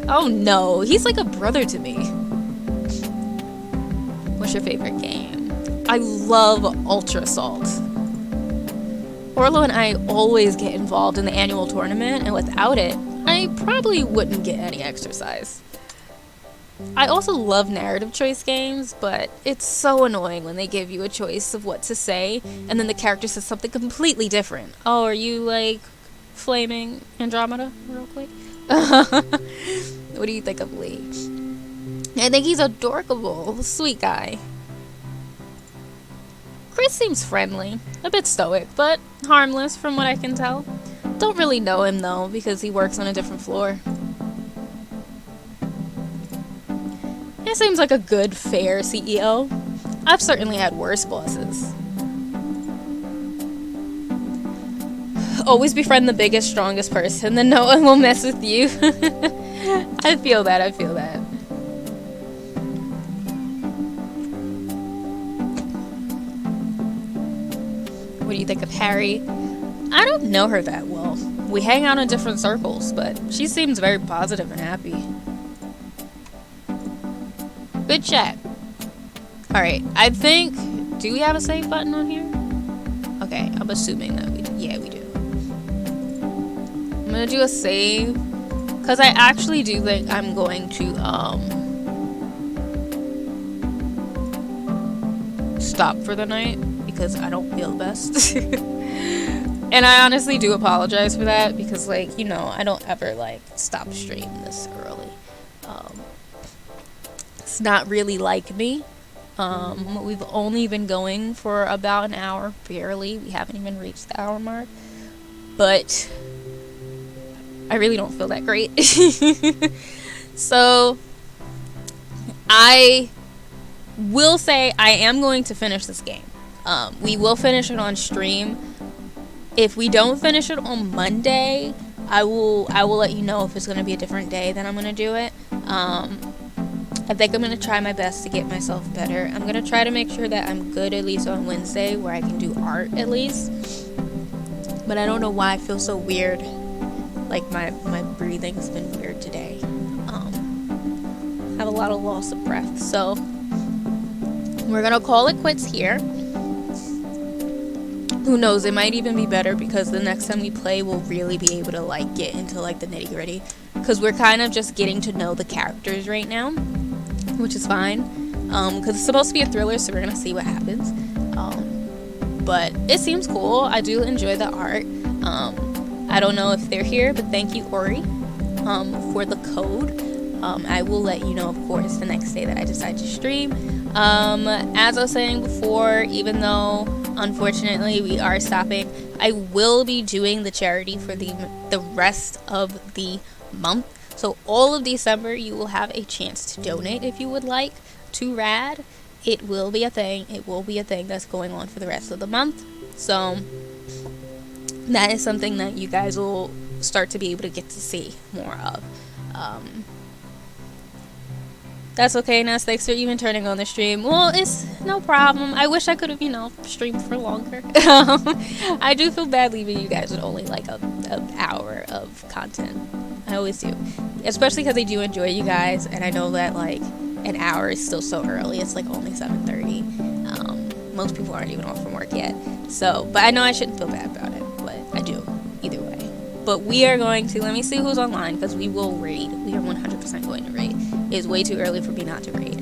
Oh no, he's like a brother to me. What's your favorite game? I love Ultra Assault. Orlo and I always get involved in the annual tournament, and without it, I probably wouldn't get any exercise. I also love narrative choice games, but it's so annoying when they give you a choice of what to say, and then the character says something completely different. Oh, are you like flaming Andromeda real quick? What do you think of Lee? I think he's adorable, sweet guy. Chris seems friendly, a bit stoic, but harmless from what I can tell. Don't really know him though, because he works on a different floor. He seems like a good, fair CEO. I've certainly had worse bosses. Always befriend the biggest, strongest person, then no one will mess with you. I feel that. What do you think of Harry? I don't know her that well. We hang out in different circles, but she seems very positive and happy. Good chat. Alright, I think... Do we have a save button on here? Okay, I'm assuming that we do. Yeah, we do. I'm gonna do a save. Because I actually do think I'm going to, stop for the night. Because I don't feel the best. And I honestly do apologize for that. Because, like, you know, I don't ever, like, stop stream this early. It's not really like me. We've only been going for about an hour, barely. We haven't even reached the hour mark. But I really don't feel that great. So I will say I am going to finish this game. We will finish it on stream. If we don't finish it on Monday, I will let you know if it's going to be a different day that I'm going to do it. I think I'm going to try my best to get myself better. I'm going to try to make sure that I'm good at least on Wednesday, where I can do art at least. But I don't know why I feel so weird. Like my breathing's been weird today. I have a lot of loss of breath. So we're going to call it quits here. Who knows, it might even be better because the next time we play we'll really be able to like get into like the nitty gritty. Because we're kind of just getting to know the characters right now. Which is fine, because it's supposed to be a thriller, so we're gonna see what happens. But it seems cool. I do enjoy the art. I don't know if they're here, but thank you, Ori, for the code. I will let you know, of course, the next day that I decide to stream. As I was saying before, even though unfortunately we are stopping, I will be doing the charity for the rest of the month. So all of December, you will have a chance to donate if you would like to RAD. It will be a thing. It will be a thing that's going on for the rest of the month. So that is something that you guys will start to be able to get to see more of. That's okay, Ness. Thanks for even turning on the stream. Well, it's no problem. I wish I could have, you know, streamed for longer. I do feel bad leaving you guys with only like an hour of content. I always do. Especially because I do enjoy you guys, and I know that like an hour is still so early. It's like only 7:30. Most people aren't even off from work yet. So, but I know I shouldn't feel bad about it, but I do either way. But we are going to, let me see who's online, because we will raid. We are 100% going to raid. It's way too early for me not to raid.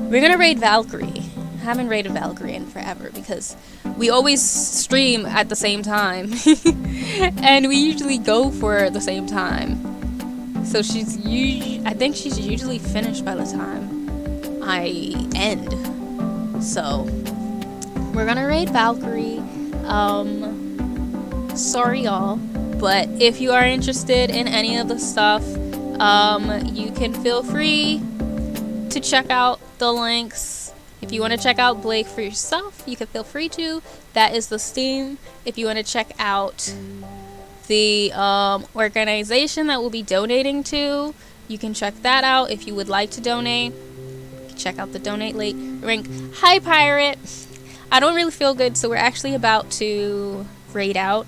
We're gonna raid Valkyrie. I haven't raided Valkyrie in forever because we always stream at the same time. And we usually go for the same time. So I think she's usually finished by the time I end. So we're gonna raid Valkyrie. Sorry y'all, but if you are interested in any of the stuff, you can feel free to check out the links. If you want to check out Blake for yourself, you can feel free to. That is the Steam. If you want to check out the organization that we'll be donating to, you can check that out. If you would like to donate, check out the donate link. Hi, Pirate. I don't really feel good, so we're actually about to raid out.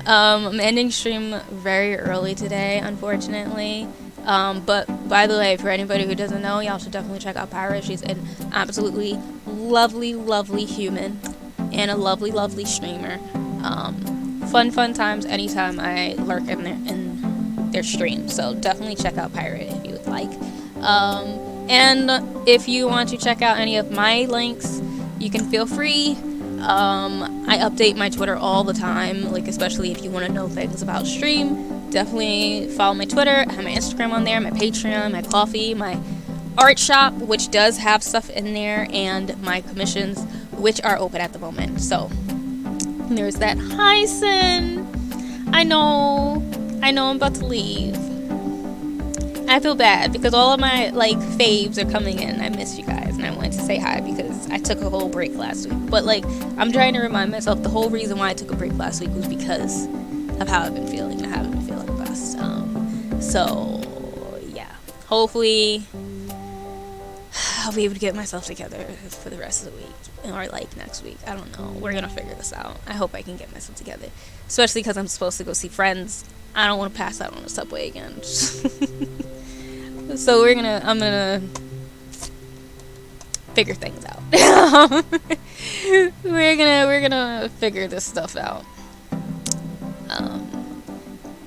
I'm ending stream very early today, unfortunately. But by the way, for anybody who doesn't know, y'all should definitely check out Pyra. She's an absolutely lovely, lovely human and a lovely, lovely streamer. Fun times anytime I lurk in their stream. So definitely check out Pirate if you would like. And if you want to check out any of my links, you can feel free. I update my Twitter all the time, like especially if you want to know things about stream. Definitely follow my Twitter. I have my Instagram on there, my Patreon, my Coffee, my art shop, which does have stuff in there, and my commissions, which are open at the moment. So there's that. Hi, Sin. I know I'm about to leave. I feel bad because all of my like faves are coming in. I miss you guys, and I wanted to say hi because I took a whole break last week. But like, I'm trying to remind myself the whole reason why I took a break last week was because of how I've been feeling. I haven't been feeling the best. So yeah, hopefully I'll be able to get myself together for the rest of the week, or like next week. I don't know. We're gonna figure this out. I hope I can get myself together, especially because I'm supposed to go see friends. I don't want to pass out on the subway again. So I'm gonna figure things out. we're gonna figure this stuff out.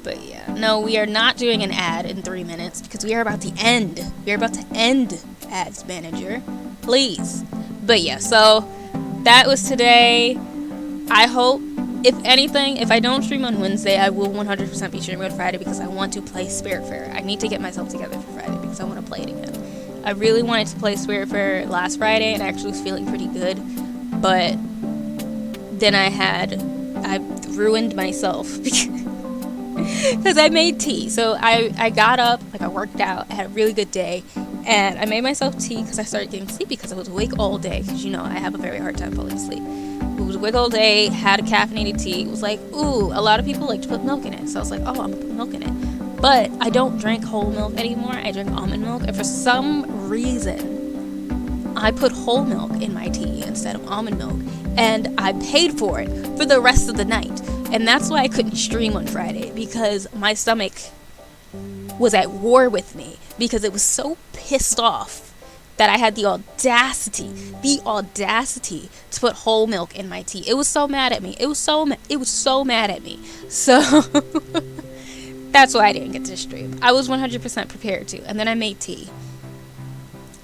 But yeah, no, we are not doing an ad in 3 minutes because we are about to end. We are about to end Ads Manager, please. But yeah, so that was today. I hope, if anything, if I don't stream on Wednesday, I will 100% be streaming on Friday because I want to play Spiritfarer. I need to get myself together for Friday because I want to play it again. I really wanted to play Spiritfarer last Friday and I actually was feeling pretty good, but then I ruined myself because I made tea. So I got up, like I worked out, I had a really good day, and I made myself tea because I started getting sleepy because I was awake all day, because you know I have a very hard time falling asleep. I was awake all day, had a caffeinated tea. It was like, ooh, a lot of people like to put milk in it, so I was like, oh, I'm gonna put milk in it. But I don't drink whole milk anymore. I drink almond milk, and for some reason I put whole milk in my tea instead of almond milk, and I paid for it for the rest of the night. And that's why I couldn't stream on Friday, because my stomach was at war with me, because it was so pissed off that I had the audacity to put whole milk in my tea. It was so mad at me. It was so mad at me. So that's why I didn't get to stream. I was 100% prepared to, and then I made tea.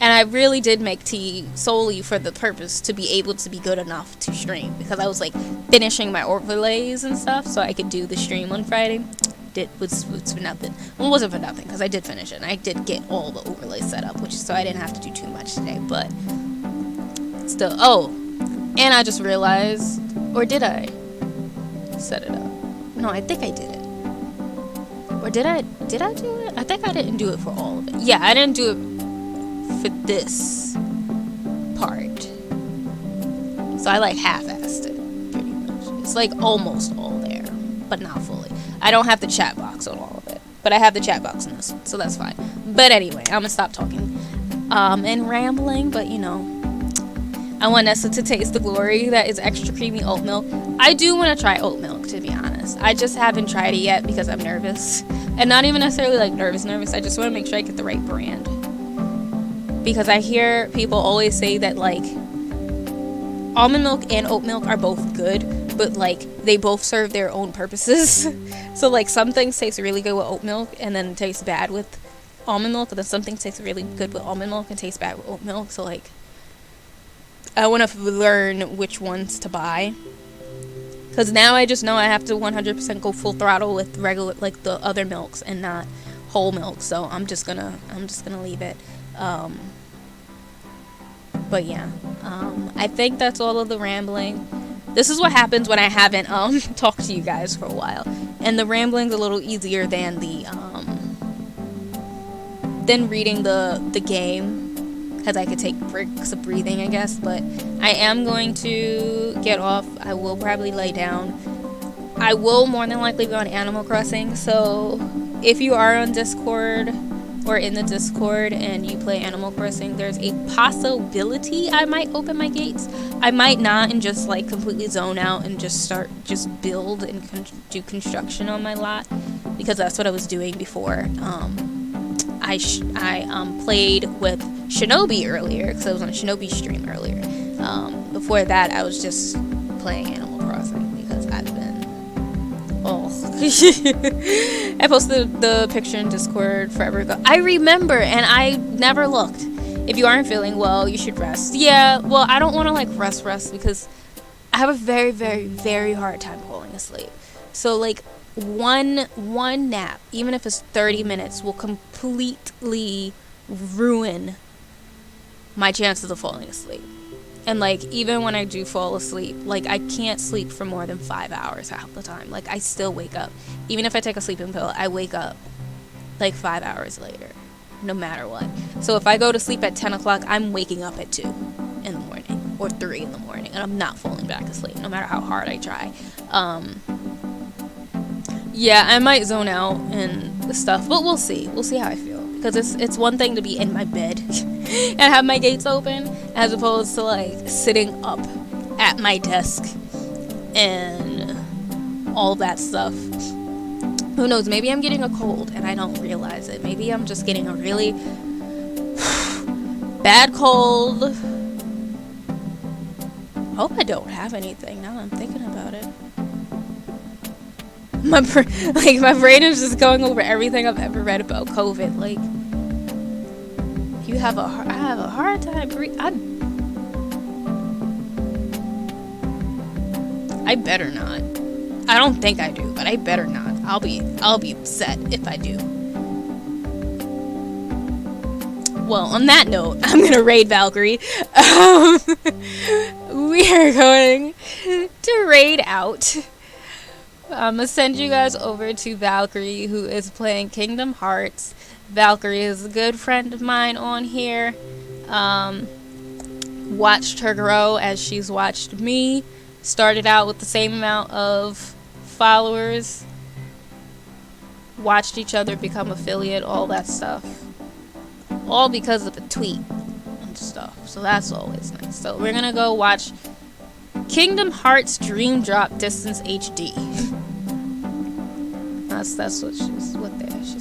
And I really did make tea solely for the purpose to be able to be good enough to stream, because I was like finishing my overlays and stuff so I could do the stream on Friday. It was for nothing. Well, it wasn't for nothing because I did finish it and I did get all the overlays set up, so I didn't have to do too much today, but still. Oh, and I just realized, or did I set it up? No, I think I did it. Or did I do it? I think I didn't do it for all of it. Yeah, I didn't do it for this part, so I like half-assed it pretty much. It's like almost all there, but not fully. I don't have the chat box on all of it, but I have the chat box in this one, so that's fine. But anyway, I'm gonna stop talking and rambling, but you know, I want Nessa to taste the glory that is extra creamy oat milk. I do want to try oat milk, to be honest. I just haven't tried it yet because I'm nervous, and not even necessarily like nervous. I just want to make sure I get the right brand, because I hear people always say that like almond milk and oat milk are both good, but like they both serve their own purposes. So like some things taste really good with oat milk and then taste bad with almond milk, and then some things taste really good with almond milk and taste bad with oat milk. So like I want to learn which ones to buy, because now I just know I have to 100% go full throttle with regular, like the other milks, and not whole milk. So I'm just gonna leave it. But yeah, I think that's all of the rambling. This is what happens when I haven't talked to you guys for a while, and the rambling's a little easier than than reading the game, because I could take breaks of breathing, I guess. But I am going to get off. I will probably lay down. I will more than likely be on Animal Crossing, so if you are on Discord or in the Discord and you play Animal Crossing, there's a possibility I might open my gates. I might not, and just like completely zone out and just build and do construction on my lot, because that's what I was doing before. I played with Shinobi earlier, because I was on a Shinobi stream earlier. Before that, I was just playing Animal Crossing because I've been I posted the picture in Discord forever ago. I remember, and I never looked. If you aren't feeling well, you should rest. Yeah, well, I don't want to like rest because I have a very, very, very hard time falling asleep. So like one nap, even if it's 30 minutes, will completely ruin my chances of falling asleep. And like even when I do fall asleep, like I can't sleep for more than 5 hours half the time. Like I still wake up. Even if I take a sleeping pill, I wake up like 5 hours later, no matter what. So if I go to sleep at 10 o'clock, I'm waking up at 2 in the morning or 3 in the morning, and I'm not falling back asleep no matter how hard I try. Yeah, I might zone out and stuff, but we'll see. We'll see how I feel, because it's one thing to be in my bed and have my gates open, as opposed to like sitting up at my desk and all that stuff. Who knows, maybe I'm getting a cold and I don't realize it. Maybe I'm just getting a really bad cold. Hope I don't have anything now that I'm thinking about it. My brain is just going over everything I've ever read about COVID. Like, I have a hard time breathing. I better not. I don't think I do, but I better not. I'll be upset if I do. Well, on that note, I'm gonna raid Valkyrie. We are going to raid out. I'm gonna send you guys over to Valkyrie, who is playing Kingdom Hearts. Valkyrie is a good friend of mine on here. Watched her grow as she's watched me. Started out with the same amount of followers. Watched each other become affiliate, all that stuff. All because of a tweet and stuff. So that's always nice. So we're gonna go watch Kingdom Hearts Dream Drop Distance HD. that's what she's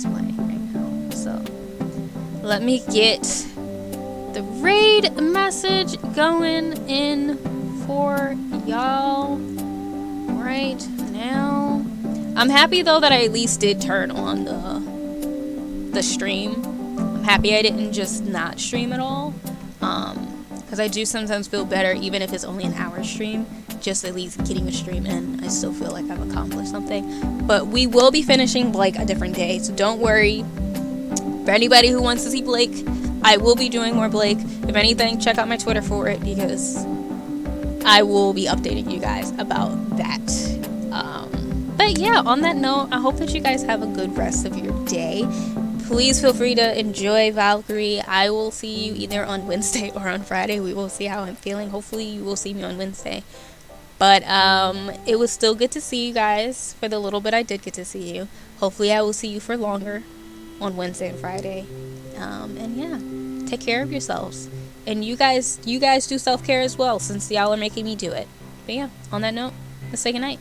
playing right now. So let me get the raid message going in for y'all right now. I'm happy though that I at least did turn on the stream. I'm happy I didn't just not stream at all, because I do sometimes feel better even if it's only an hour stream, just at least getting a stream in. I still feel like I've accomplished something. But we will be finishing Blake a different day, so don't worry. For anybody who wants to see Blake, I will be doing more Blake. If anything, check out my Twitter for it, because I will be updating you guys about that. But yeah, on that note, I hope that you guys have a good rest of your day. Please feel free to enjoy Valkyrie. I will see you either on Wednesday or on Friday. We will see how I'm feeling. Hopefully you will see me on Wednesday. But it was still good to see you guys for the little bit I did get to see you. Hopefully I will see you for longer on Wednesday and Friday. And yeah, take care of yourselves. And you guys do self-care as well, since y'all are making me do it. But yeah, on that note, let's say goodnight.